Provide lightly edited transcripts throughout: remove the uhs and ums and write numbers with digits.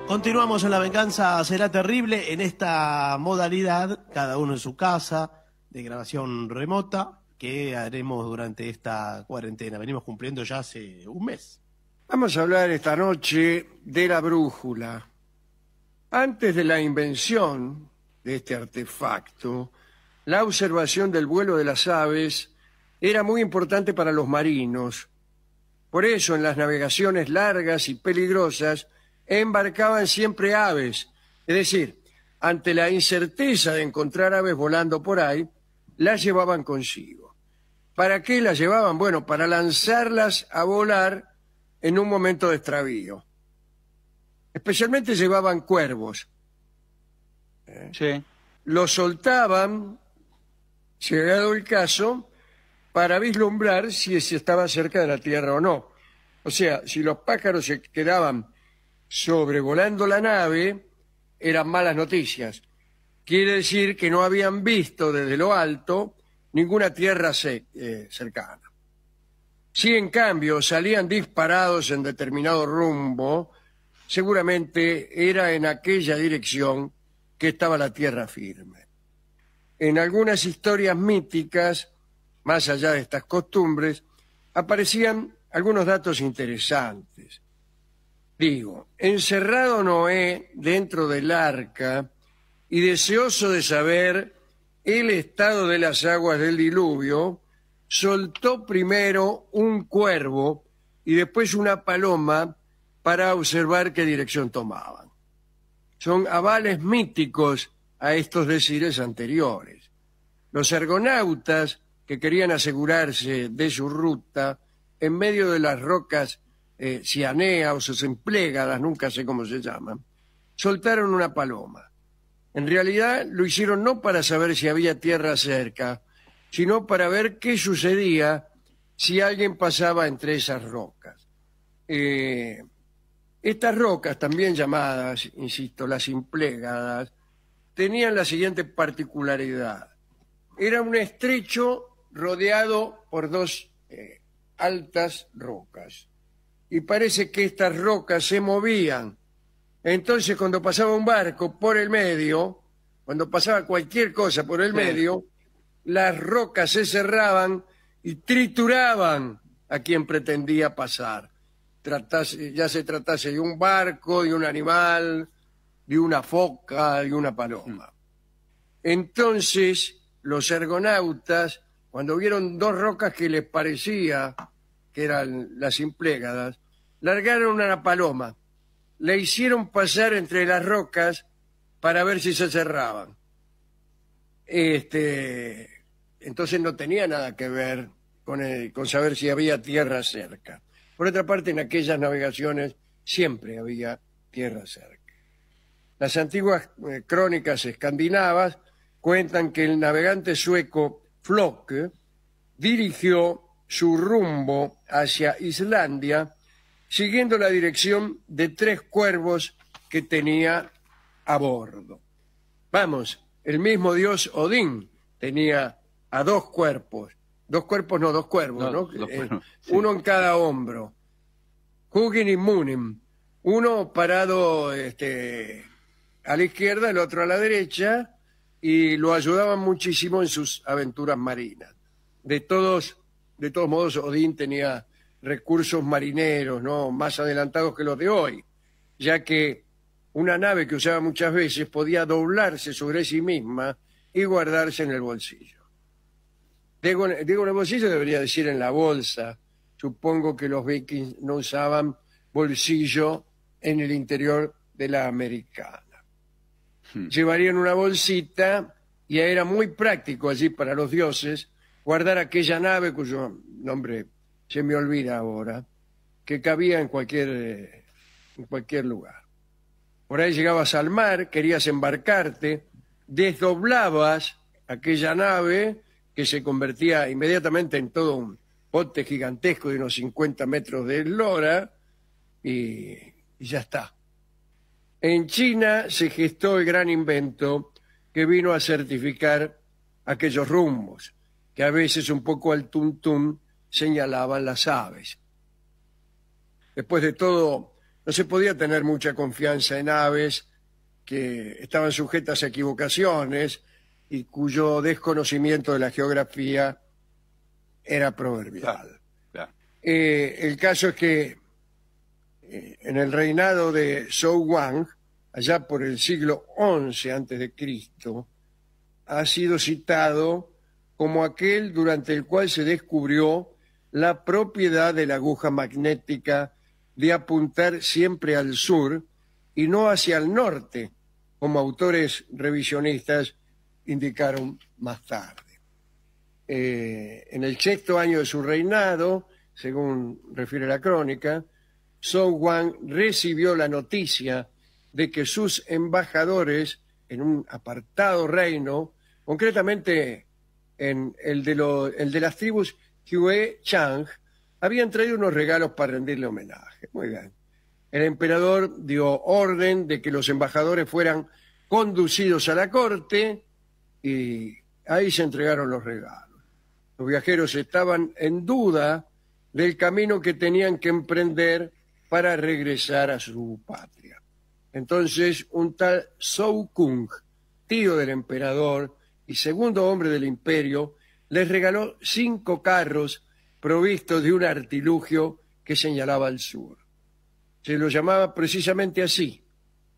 Continuamos en La Venganza Será Terrible en esta modalidad, cada uno en su casa, de grabación remota, que haremos durante esta cuarentena. Venimos cumpliendo ya hace un mes. Vamos a hablar esta noche de la brújula. Antes de la invención de este artefacto, la observación del vuelo de las aves era muy importante para los marinos. Por eso, en las navegaciones largas y peligrosas, embarcaban siempre aves. Es decir, ante la incerteza de encontrar aves volando por ahí, las llevaban consigo. ¿Para qué las llevaban? Bueno, para lanzarlas a volar en un momento de extravío. Especialmente llevaban cuervos. Sí. Los soltaban, llegado el caso, para vislumbrar si se estaba cerca de la tierra o no. O sea, si los pájaros se quedaban sobrevolando la nave, eran malas noticias. Quiere decir que no habían visto desde lo alto ninguna tierra cercana. Si en cambio salían disparados en determinado rumbo, seguramente era en aquella dirección que estaba la tierra firme. En algunas historias míticas, más allá de estas costumbres, aparecían algunos datos interesantes. Digo, encerrado Noé dentro del arca y deseoso de saber el estado de las aguas del diluvio, soltó primero un cuervo y después una paloma para observar qué dirección tomaban. Son avales míticos a estos decires anteriores. Los argonautas, que querían asegurarse de su ruta en medio de las rocas cianeas o emplégadas, nunca sé cómo se llaman, soltaron una paloma. En realidad lo hicieron no para saber si había tierra cerca, sino para ver qué sucedía si alguien pasaba entre esas rocas. Estas rocas, también llamadas, insisto, las implégadas, tenían la siguiente particularidad. Era un estrecho rodeado por dos altas rocas. Y parece que estas rocas se movían. Entonces, cuando pasaba un barco por el medio, cuando pasaba cualquier cosa por el medio, las rocas se cerraban y trituraban a quien pretendía pasar. Ya se tratase de un barco, de un animal, de una foca, de una paloma. Entonces, los argonautas, cuando vieron dos rocas que les parecía que eran las implégadas, largaron una paloma, la hicieron pasar entre las rocas para ver si se cerraban. Entonces no tenía nada que ver con saber si había tierra cerca. Por otra parte, en aquellas navegaciones siempre había tierra cerca. Las antiguas crónicas escandinavas cuentan que el navegante sueco Floke dirigió su rumbo hacia Islandia siguiendo la dirección de 3 cuervos que tenía a bordo. Vamos, el mismo dios Odín tenía a 2 cuerpos. 2 cuerpos, no, 2 cuervos, ¿no? Sí. Uno en cada hombro. Hugin y Munin. Uno parado a la izquierda, el otro a la derecha, y lo ayudaban muchísimo en sus aventuras marinas. De todos modos, Odín tenía recursos marineros, ¿no?, más adelantados que los de hoy, ya que una nave que usaba muchas veces podía doblarse sobre sí misma y guardarse en el bolsillo. Digo en el bolsillo, debería decir en la bolsa. Supongo que los vikings no usaban bolsillo en el interior de la americana. Llevarían una bolsita y era muy práctico allí para los dioses guardar aquella nave cuyo nombre se me olvida ahora, que cabía en cualquier lugar. Por ahí llegabas al mar, querías embarcarte, desdoblabas aquella nave que se convertía inmediatamente en todo un bote gigantesco de unos 50 metros de eslora y ya está. En China se gestó el gran invento que vino a certificar aquellos rumbos, que a veces un poco al tuntún señalaban las aves. Después de todo, no se podía tener mucha confianza en aves que estaban sujetas a equivocaciones y cuyo desconocimiento de la geografía era proverbial. Claro. El caso es que en el reinado de Zhou Wang, allá por el siglo XI a.C., ha sido citado como aquel durante el cual se descubrió la propiedad de la aguja magnética de apuntar siempre al sur y no hacia el norte, como autores revisionistas indicaron más tarde. En el 6º año de su reinado, según refiere la crónica, Zhou Wang recibió la noticia de que sus embajadores en un apartado reino, concretamente en el de las tribus Hue Chang, habían traído unos regalos para rendirle homenaje. Muy bien. El emperador dio orden de que los embajadores fueran conducidos a la corte y ahí se entregaron los regalos. Los viajeros estaban en duda del camino que tenían que emprender para regresar a su patria. Entonces, un tal Zhou Kung, tío del emperador y segundo hombre del imperio, les regaló 5 carros provistos de un artilugio que señalaba al sur. Se lo llamaba precisamente así,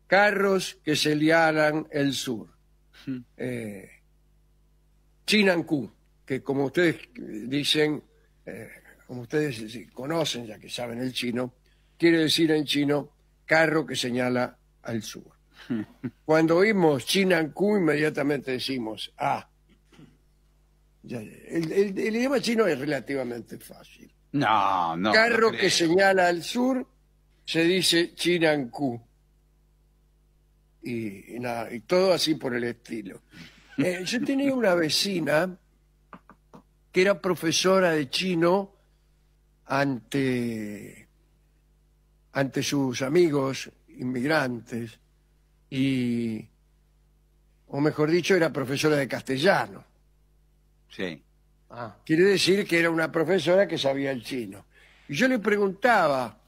carros que señalan el sur. Chinanku, que como ustedes dicen, como ustedes conocen, ya que saben el chino, quiere decir en chino carro que señala al sur. Cuando oímos Chinanku, inmediatamente decimos, el idioma chino es relativamente fácil. No, Carro no que señala al sur se dice Chinanku. Y todo así por el estilo. Yo tenía una vecina que era profesora de chino ante sus amigos inmigrantes o mejor dicho, era profesora de castellano. Sí. Quiere decir que era una profesora que sabía el chino. Y yo le preguntaba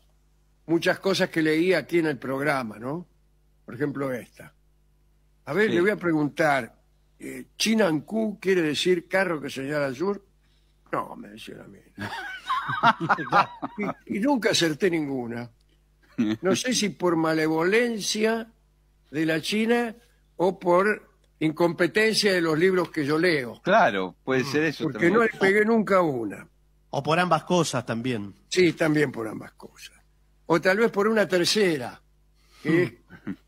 muchas cosas que leía aquí en el programa, ¿no? Por ejemplo, esta. A ver, Sí. le voy a preguntar, ¿Chinanku quiere decir carro que señala al sur? No, me decía a mí. y nunca acerté ninguna. No sé si por malevolencia de la China o por incompetencia de los libros que yo leo. Claro, puede ser eso Porque también. no le pegué nunca una. O por ambas cosas también. Sí, también por ambas cosas. O tal vez por una tercera, que es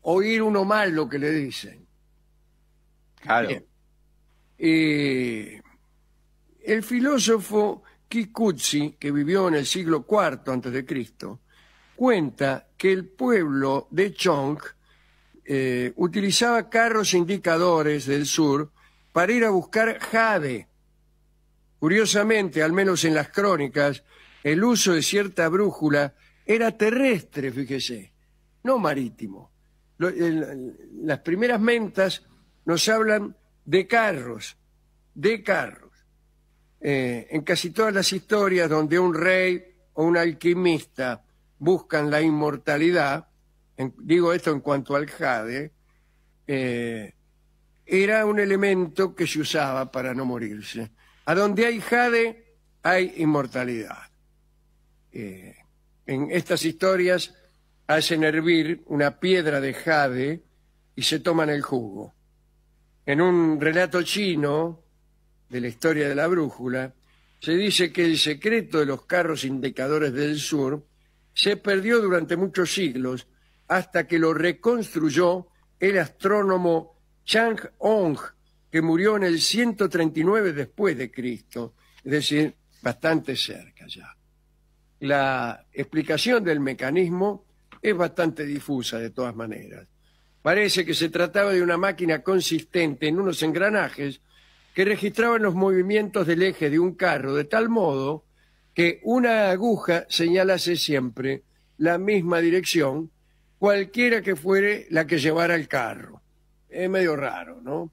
oír uno mal lo que le dicen. Claro. Bien. El filósofo Kikuchi, que vivió en el siglo IV a.C., cuenta que el pueblo de Chong utilizaba carros indicadores del sur para ir a buscar jade. Curiosamente, al menos en las crónicas, el uso de cierta brújula era terrestre, fíjese, no marítimo. Las primeras mentas nos hablan de carros, en casi todas las historias donde un rey o un alquimista buscan la inmortalidad, digo esto en cuanto al jade, era un elemento que se usaba para no morirse. A donde hay jade, hay inmortalidad. En estas historias hacen hervir una piedra de jade y se toman el jugo. En un relato chino de la historia de la brújula, se dice que el secreto de los carros indicadores del sur se perdió durante muchos siglos hasta que lo reconstruyó el astrónomo Chang Hong, que murió en el 139 después de Cristo, es decir, bastante cerca ya. La explicación del mecanismo es bastante difusa de todas maneras. Parece que se trataba de una máquina consistente en unos engranajes que registraban los movimientos del eje de un carro de tal modo que una aguja señalase siempre la misma dirección, cualquiera que fuere la que llevara el carro. Es medio raro, ¿no?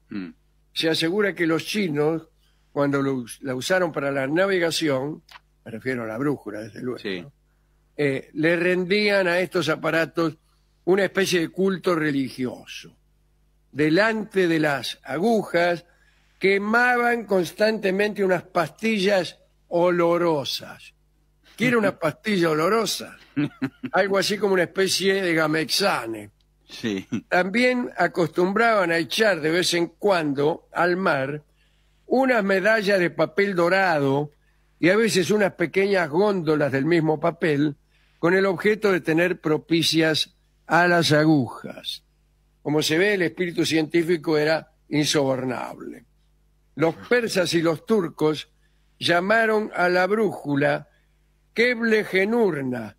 Se asegura que los chinos, cuando la usaron para la navegación, me refiero a la brújula, desde luego, Sí. ¿no? le rendían a estos aparatos una especie de culto religioso. Delante de las agujas quemaban constantemente unas pastillas olorosas. ¿Quiere una pastilla olorosa? Algo así como una especie de Gamexane. Sí. También acostumbraban a echar de vez en cuando al mar unas medallas de papel dorado y a veces unas pequeñas góndolas del mismo papel con el objeto de tener propicias a las agujas. Como se ve, el espíritu científico era insobornable. Los persas y los turcos llamaron a la brújula Keble Genurna.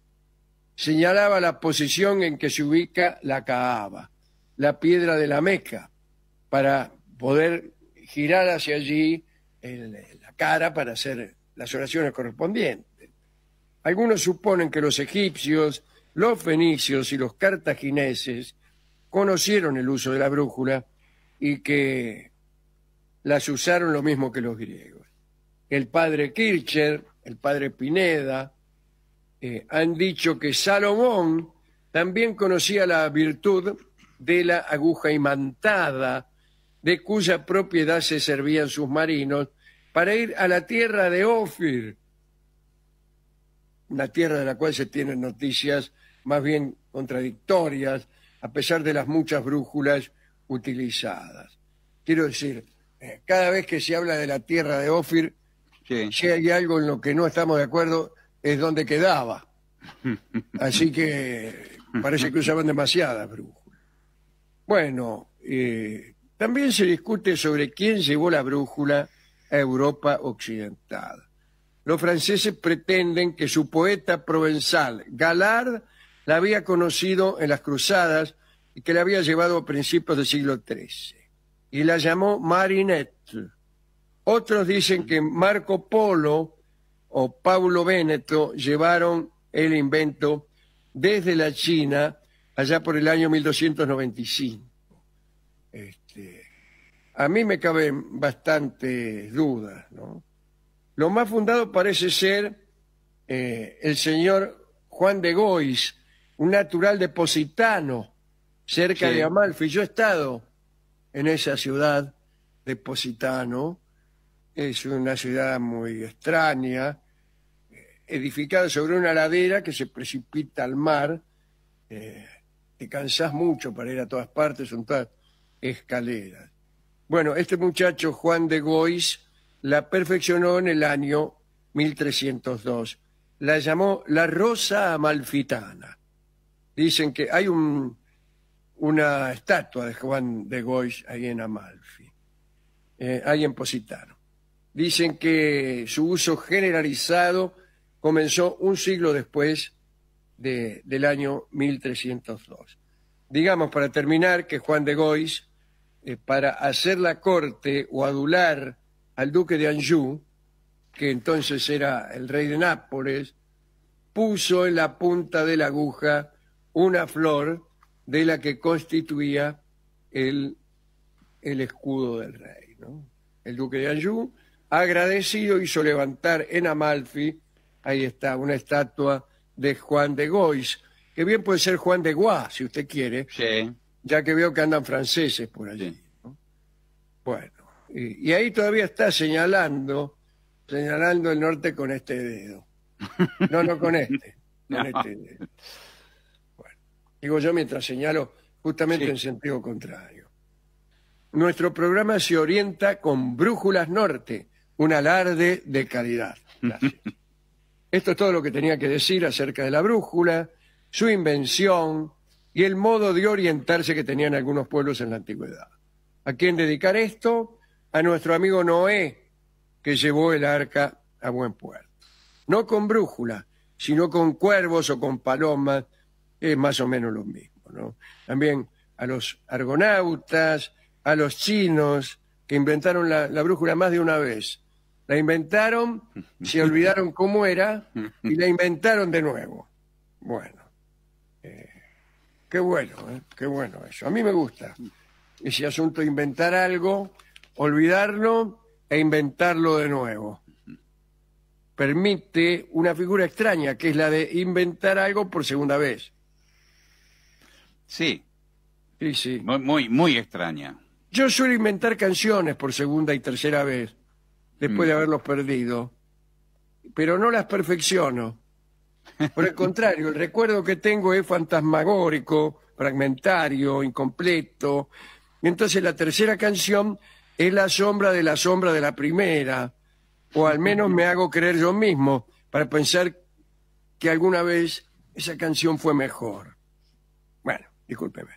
Señalaba la posición en que se ubica la Kaaba, la piedra de la Meca, para poder girar hacia allí la cara para hacer las oraciones correspondientes. Algunos suponen que los egipcios, los fenicios y los cartagineses conocieron el uso de la brújula y que las usaron lo mismo que los griegos. El padre Kircher, el padre Pineda, han dicho que Salomón también conocía la virtud de la aguja imantada, de cuya propiedad se servían sus marinos para ir a la tierra de Ofir, una tierra de la cual se tienen noticias más bien contradictorias, a pesar de las muchas brújulas utilizadas. Quiero decir, cada vez que se habla de la tierra de Ofir, Sí. si hay algo en lo que no estamos de acuerdo, es donde quedaba. Así que parece que usaban demasiadas brújulas. Bueno, también se discute sobre quién llevó la brújula a Europa occidental. Los franceses pretenden que su poeta provenzal, Galard, la había conocido en las cruzadas y que la había llevado a principios del siglo XIII. Y la llamó Marinette. Otros dicen que Marco Polo o Paulo Véneto llevaron el invento desde la China allá por el año 1295. A mí me caben bastantes dudas, ¿no? Lo más fundado parece ser el señor Juan de Gois, un natural de Positano, cerca Sí. de Amalfi. Yo he estado en esa ciudad de Positano. Es una ciudad muy extraña, edificada sobre una ladera que se precipita al mar. Te cansás mucho para ir a todas partes, son todas escaleras. Bueno, este muchacho, Juan de Gois, la perfeccionó en el año 1302. La llamó la Rosa Amalfitana. Dicen que hay una estatua de Juan de Gois ahí en Amalfi, ahí en Positano. Dicen que su uso generalizado comenzó un siglo después del año 1302. Digamos, para terminar, que Juan de Gois, para hacer la corte o adular al duque de Anjou, que entonces era el rey de Nápoles, puso en la punta de la aguja una flor de la que constituía el escudo del rey, ¿no? El duque de Anjou, agradecido, hizo levantar en Amalfi, ahí está, una estatua de Juan de Gois, que bien puede ser Juan de Gois, si usted quiere, Sí. ya que veo que andan franceses por allí, Sí. ¿no? Bueno, y ahí todavía está señalando el norte con este dedo. No con este, con este dedo. Bueno, digo yo mientras señalo justamente Sí. en sentido contrario. Nuestro programa se orienta con Brújulas Norte, un alarde de calidad. Gracias. Esto es todo lo que tenía que decir acerca de la brújula, su invención y el modo de orientarse que tenían algunos pueblos en la antigüedad. ¿A quién dedicar esto? A nuestro amigo Noé, que llevó el arca a buen puerto. No con brújula, sino con cuervos o con palomas, es más o menos lo mismo, ¿no? También a los argonautas, a los chinos, que inventaron la brújula más de una vez. La inventaron, se olvidaron cómo era y la inventaron de nuevo. Bueno, qué bueno eso. A mí me gusta ese asunto de inventar algo, olvidarlo e inventarlo de nuevo. permite una figura extraña, que es la de inventar algo por segunda vez. Sí, Sí, sí. muy extraña. Yo suelo inventar canciones por segunda y tercera vez, después de haberlos perdido, pero no las perfecciono. Por el contrario, el recuerdo que tengo es fantasmagórico, fragmentario, incompleto. Y entonces la tercera canción es la sombra de la primera, o al menos me hago creer yo mismo para pensar que alguna vez esa canción fue mejor. Bueno, discúlpeme.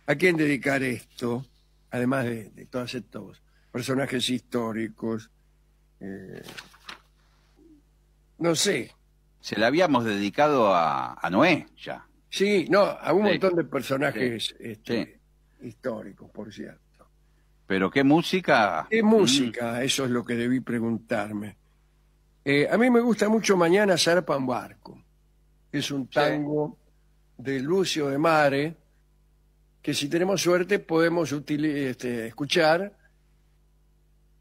¿A quién dedicar esto? Además de todos estos personajes históricos. No sé. Se la habíamos dedicado a Noé, ya. Sí, no, a un Sí. montón de personajes Sí. históricos, por cierto. Pero qué música. ¿Qué música? Eso es lo que debí preguntarme. A mí me gusta mucho Mañana zarpa un barco. Es un tango de Lucio de Mare, que si tenemos suerte podemos escuchar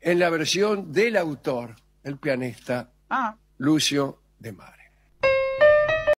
en la versión del autor, el pianista Ah, Lucio de Mare.